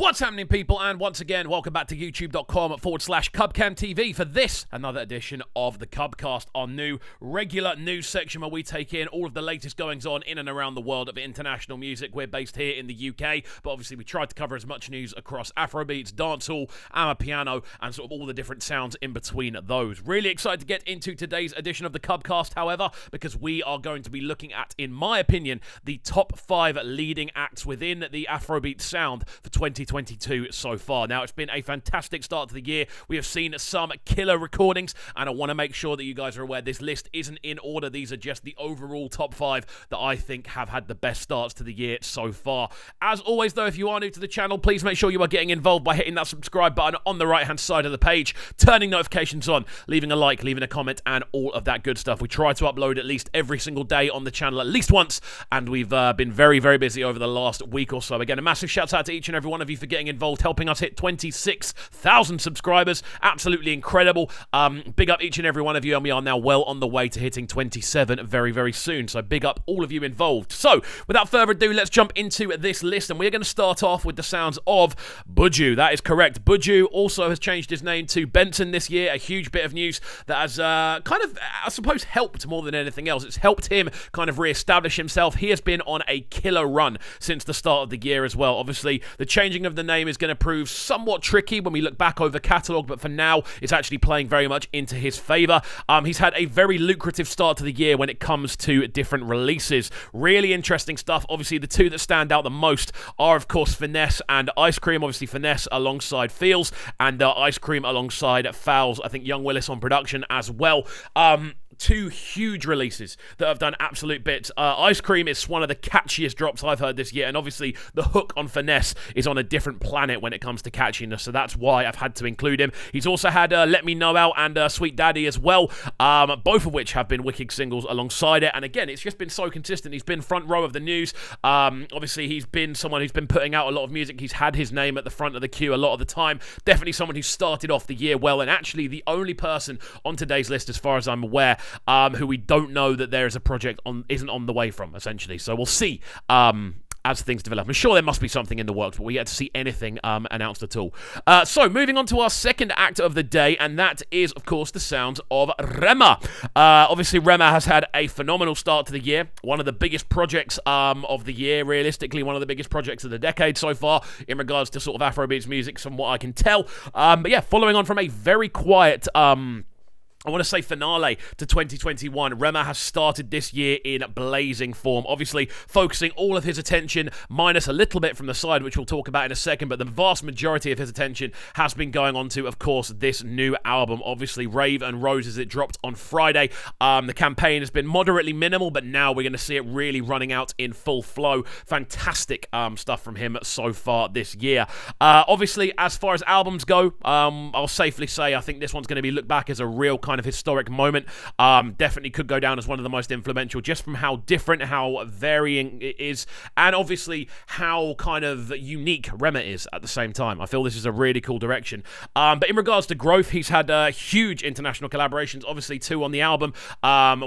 What's happening, people? And once again, welcome back to youtube.com/CubCamTV for this, another edition of the Cubcast, our new regular news section where we take in all of the latest goings-on in and around the world of international music. We're based here in the UK, but obviously we tried to cover as much news across Afrobeats, dancehall, amapiano, and sort of all the different sounds in between those. Really excited to get into today's edition of the Cubcast, however, because we are going to be looking at, in my opinion, the top 5 leading acts within the Afrobeat sound for 2022 so far. Now, it's been a fantastic start to the year. We have seen some killer recordings, and I want to make sure that you guys are aware this list isn't in order. These are just the overall top 5 that I think have had the best starts to the year so far. As always, though, if you are new to the channel, please make sure you are getting involved by hitting that subscribe button on the right-hand side of the page, turning notifications on, leaving a like, leaving a comment, and all of that good stuff. We try to upload at least every single day on the channel, at least once, and we've been very, very busy over the last week or so. Again, a massive shout out to each and every one of you for getting involved, helping us hit 26,000 subscribers. Absolutely incredible. Big up each and every one of you, and we are now well on the way to hitting 27 very, very soon. So big up all of you involved. So without further ado, let's jump into this list, and we're going to start off with the sounds of Buju. That is correct. Buju also has changed his name to Benton this year. A huge bit of news that has kind of, I suppose, helped more than anything else. It's helped him kind of re-establish himself. He has been on a killer run since the start of the year as well. Obviously, the changing of the name is going to prove somewhat tricky when we look back over catalogue, but for now, it's actually playing very much into his favour. He's had a very lucrative start to the year when it comes to different releases. Really interesting stuff. Obviously, the two that stand out the most are, of course, Finesse and Ice Cream. Obviously, Finesse alongside Feels, and Ice Cream alongside Fowls. I think Young Willis on production as well. Two huge releases that have done absolute bits. Ice Cream is one of the catchiest drops I've heard this year, and obviously the hook on Finesse is on a different planet when it comes to catchiness, so that's why I've had to include him. He's also had Let Me Know Out and Sweet Daddy as well, both of which have been wicked singles alongside it, and again, it's just been so consistent. He's been front row of the news. Obviously, he's been someone who's been putting out a lot of music. He's had his name at the front of the queue a lot of the time. Definitely someone who started off the year well, and actually the only person on today's list, as far as I'm aware, who we don't know that there is a project isn't on the way from, essentially. So we'll see as things develop. I'm sure there must be something in the works, but we yet to see anything announced at all. So moving on to our second act of the day, and that is, of course, the sounds of Rema. Obviously, Rema has had a phenomenal start to the year. One of the biggest projects of the year, realistically, one of the biggest projects of the decade so far in regards to sort of Afrobeats music, from what I can tell. But yeah, following on from a very quiet I want to say finale to 2021. Rema has started this year in blazing form, obviously focusing all of his attention, minus a little bit from the side, which we'll talk about in a second, but the vast majority of his attention has been going on to, of course, this new album. Obviously, Rave and Roses, it dropped on Friday. The campaign has been moderately minimal, but now we're going to see it really running out in full flow. Fantastic stuff from him so far this year. Obviously, as far as albums go, I'll safely say I think this one's going to be looked back as a real kind of historic moment. Definitely could go down as one of the most influential, just from how different, how varying it is, and obviously how kind of unique Rema is at the same time. I feel this is a really cool direction. But in regards to growth, he's had huge international collaborations, obviously 2 on the album,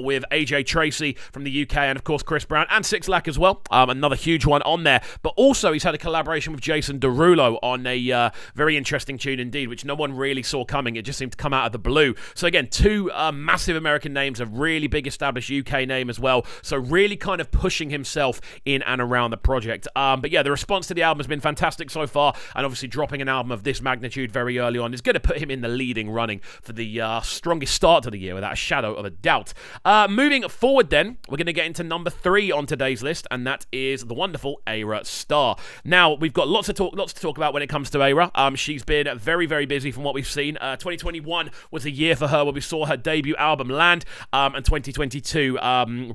with AJ Tracey from the UK, and of course Chris Brown and Six Lack as well, another huge one on there. But also he's had a collaboration with Jason Derulo on a very interesting tune indeed, which no one really saw coming. It just seemed to come out of the blue. So again, 2 massive American names, a really big established UK name as well, so really kind of pushing himself in and around the project. But yeah, the response to the album has been fantastic so far, and obviously dropping an album of this magnitude very early on is going to put him in the leading running for the strongest start to the year, without a shadow of a doubt. Moving forward then, we're going to get into number 3 on today's list, and that is the wonderful Ayra Starr. Now, we've got lots to talk about when it comes to Ayra. She's been very, very busy from what we've seen. 2021 was a year for her where we saw her debut album land, and 2022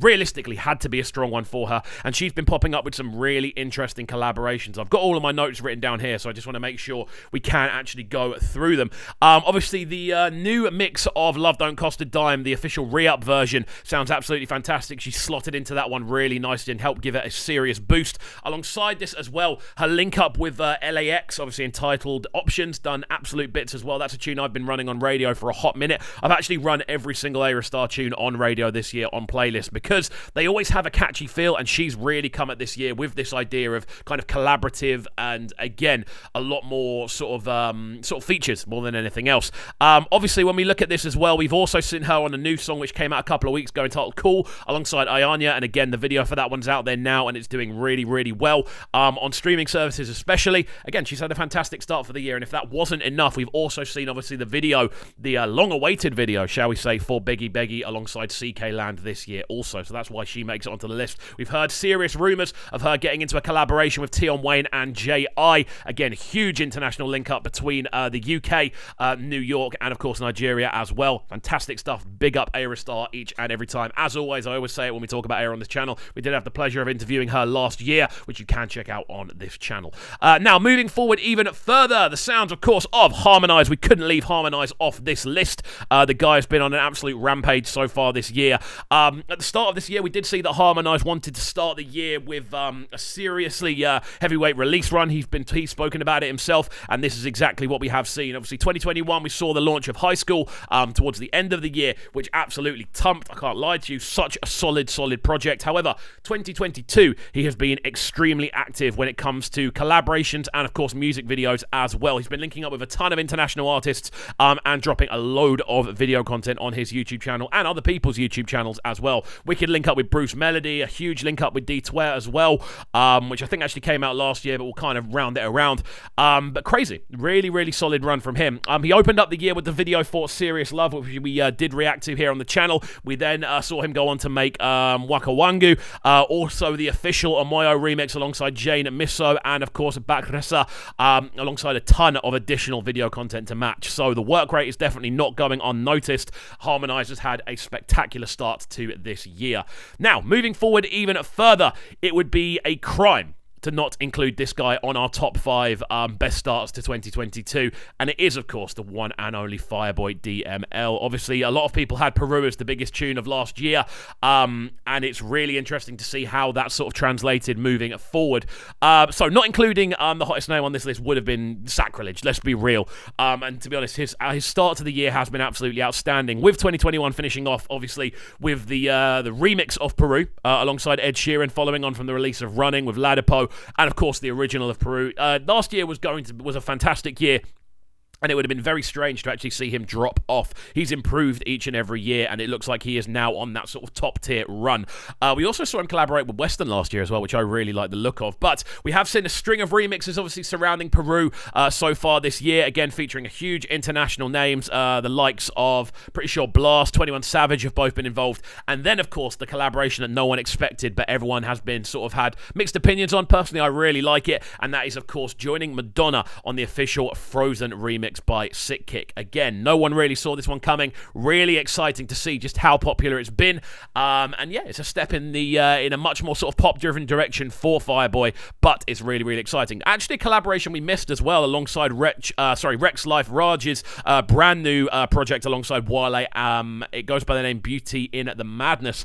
realistically had to be a strong one for her, and she's been popping up with some really interesting collaborations. I've got all of my notes written down here, so I just want to make sure we can actually go through them. Obviously, the new mix of Love Don't Cost a Dime, the official re-up version, sounds absolutely fantastic. She slotted into that one really nicely and helped give it a serious boost. Alongside this as well, her link up with LAX, obviously entitled Options, done absolute bits as well. That's a tune I've been running on radio for a hot minute. I've actually run every single Ayra Starr tune on radio this year on playlist because they always have a catchy feel, and she's really come at this year with this idea of kind of collaborative and, again, a lot more sort of features more than anything else. Obviously, when we look at this as well, we've also seen her on a new song which came out a couple of weeks ago entitled Cool alongside Ayanya, and again, the video for that one's out there now and it's doing really, really well on streaming services especially. Again, she's had a fantastic start for the year, and if that wasn't enough, we've also seen obviously the video, the long-awaited video, shall we say, for Beggy Beggy alongside CK Land this year also, so that's why she makes it onto the list. We've heard serious rumours of her getting into a collaboration with Tion Wayne and J.I. Again, huge international link-up between the UK, New York, and of course Nigeria as well. Fantastic stuff. Big up Ayra Starr each and every time. As always, I always say it when we talk about Ayra on this channel, we did have the pleasure of interviewing her last year, which you can check out on this channel. Now, moving forward even further, the sounds, of course, of Harmonix. We couldn't leave Harmonix off this list. The guy has been on an absolute rampage so far this year. At the start of this year, we did see that Harmonix wanted to start the year with a seriously heavyweight release run. He's spoken about it himself, and this is exactly what we have seen. Obviously, 2021, we saw the launch of High School towards the end of the year, which absolutely thumped. I can't lie to you, such a solid project. However, 2022, he has been extremely active when it comes to collaborations and, of course, music videos as well. He's been linking up with a ton of international artists and dropping a load of video content on his YouTube channel and other people's YouTube channels as well. Wicked link up with Bruce Melody, a huge link up with D-Tware as well, which I think actually came out last year, but we'll kind of round it around. But crazy, really solid run from him. He opened up the year with the video for Serious Love, which we did react to here on the channel. We then saw him go on to make Waka Wangu, also the official Omoyo remix alongside Jane Misso, and of course Bakresa, alongside a ton of additional video content to match. So the work rate is definitely not going unnoticed. Harmonix has had a spectacular start to this year. Now, moving forward even further, it would be a crime to not include this guy on our top 5 best starts to 2022, and it is, of course, the one and only Fireboy DML. Obviously, a lot of people had Peru as the biggest tune of last year, and it's really interesting to see how that sort of translated moving forward. So not including the hottest name on this list would have been sacrilege, let's be real. And to be honest, his start to the year has been absolutely outstanding, with 2021 finishing off, obviously, with the remix of Peru, alongside Ed Sheeran, following on from the release of Running with Ladipo, and of course the original of Peru. Last year was a fantastic year, and it would have been very strange to actually see him drop off. He's improved each and every year, and it looks like he is now on that sort of top-tier run. We also saw him collaborate with Western last year as well, which I really like the look of. But we have seen a string of remixes, obviously, surrounding Peru so far this year, again featuring a huge international names, the likes of, pretty sure, Blast, 21 Savage have both been involved. And then, of course, the collaboration that no one expected, but everyone has been sort of had mixed opinions on. Personally, I really like it, and that is, of course, joining Madonna on the official Frozen remix by Sick Kick. Again, no one really saw this one coming. Really exciting to see just how popular it's been. And yeah, it's a step in a much more sort of pop-driven direction for Fireboy, but it's really exciting. Actually, a collaboration we missed as well alongside Rex Life Raj's brand new project alongside Wale. It goes by the name Beauty in the Madness,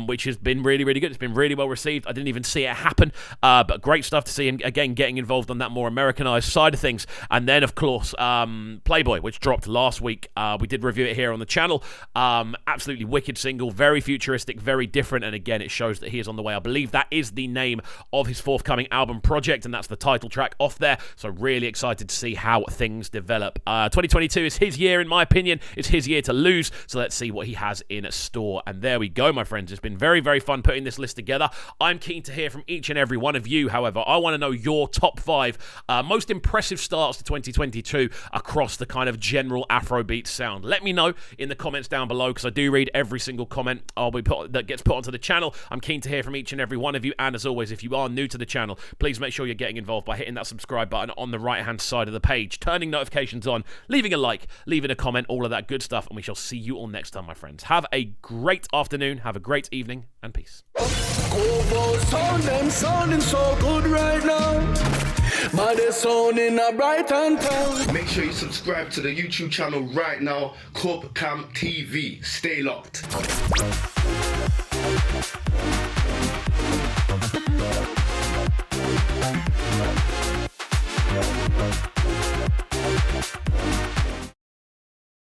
which has been really good. It's been really well received. I didn't even see it happen, but great stuff to see him again getting involved on that more Americanized side of things. And then, of course, Playboy, which dropped last week. We did review it here on the channel. Absolutely wicked single, very futuristic, very different, and again, it shows that he is on the way. I believe that is the name of his forthcoming album project, and that's the title track off there, so really excited to see how things develop. 2022 is his year, in my opinion. It's his year to lose, so let's see what he has in store. And there we go, my friends. It's been very fun putting this list together. I'm keen to hear from each and every one of you, however. I want to know your top 5 most impressive starts to 2022 across the kind of general Afrobeat sound. Let me know in the comments down below, because I do read every single comment that gets put onto the channel. I'm keen to hear from each and every one of you, and as always, if you are new to the channel, please make sure you're getting involved by hitting that subscribe button on the right hand side of the page, turning notifications on, leaving a like, leaving a comment, all of that good stuff, and we shall see you all next time, my friends. Have a great afternoon, have a great evening, and peace. Sounding so good right now. But they're sounding a bright and town. Make sure you subscribe to the YouTube channel right now, CubCamTV. Stay locked.